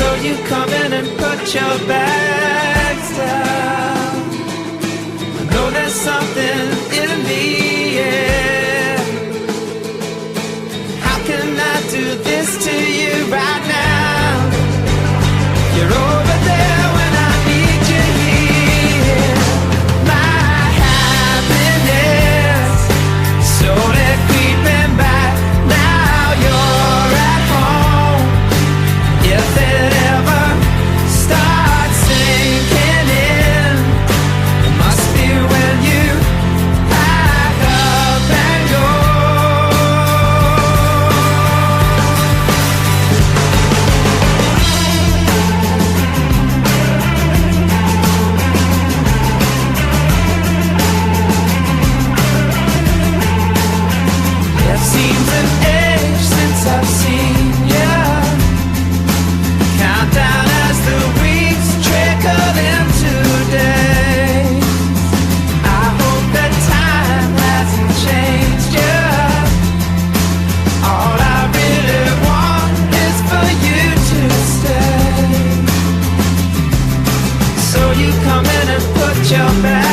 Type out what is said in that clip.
So you come in and put your bags down. I know there's something in the air. How can I do this to you right now? You're over there when I need you here. My happiness slowly creeping back. Now you're at home. If it ever starts sinking in, it must be when you pack up and go. It seems an age since I've seen you. Countdown as the weeks trickle into days. I hope that time hasn't changed you. All I really want is for you to stay. So you come in and put your back